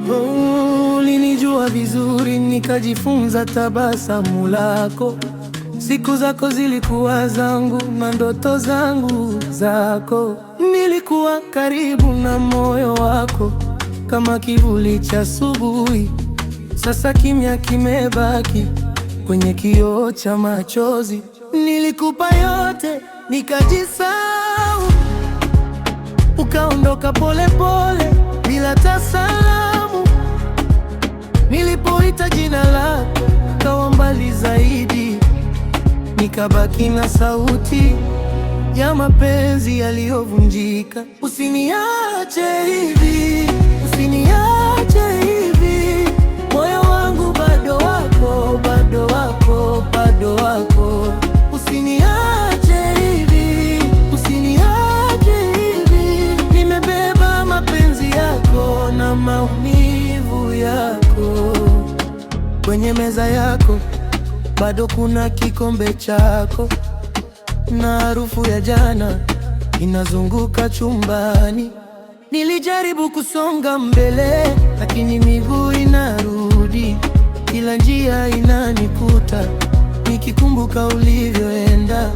Ulinijua vizuri, nikajifunza tabasamu lako. Siku zako zilikuwa zangu na ndoto zangu zako. Nilikuwa karibu na moyo wako kama kivuli cha asubuhi. Sasa kimya kimebaki kwenye kioo cha machozi. Nilikupa yote nikajisahau, ukaondoka pole pole bila tasalamu. Nilipoita jina lako ukawa mbali zaidi, nikabaki na sauti ya mapenzi yaliyovunjika. Usiniache hivi, usiniache hivi, moyo wangu bado wako, bado wako, bado wako. Usiniache hivi, usiniache hivi, nimebeba mapenzi yako na maumivu yako. Kwenye meza yako bado kuna kikombe chako, na harufu ya jana inazunguka chumbani. Nilijaribu kusonga mbele, lakini miguu inarudi, kila njia inanikuta, nikikumbuka ulivyoenda.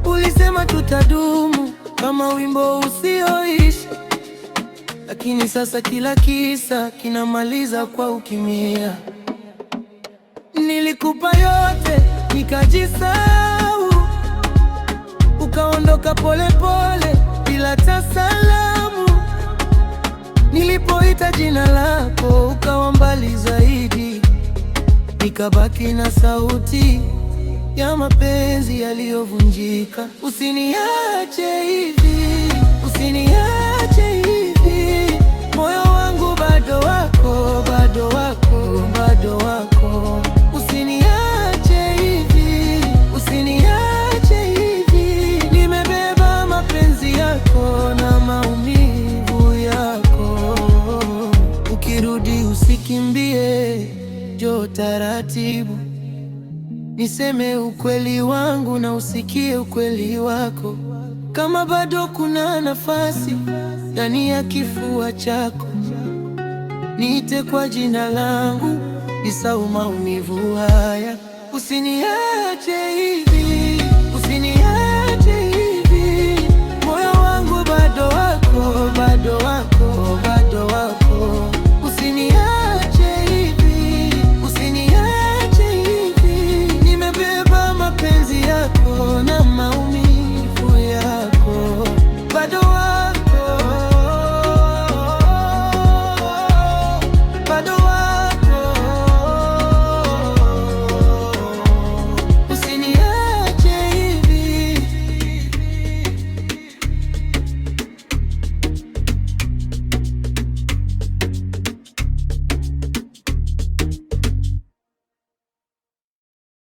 Ulisema tutadumu kama wimbo usioisha, lakini sasa kila kisa kinamaliza kwa ukimya. Nilikupa yote nikajisahau, ukaondoka pole pole bila tasalamu. Nilipoita jina lako ukawa mbali zaidi, nikabaki na sauti ya mapenzi yaliyovunjika. Usiniache hivi, usiniache hivi, moyo wangu bado wako, bado wako, bado wako. Usiniache hivi, usiniache hivi, nimebeba mapenzi yako na maumivu yako. Ukirudi usikimbie, njoo taratibu, niseme ukweli wangu na usikie ukweli wako. Kama bado kuna nafasi ndani ya kifua chako, niite kwa jina langu, nisahau maumivu haya. Usiniache hivi.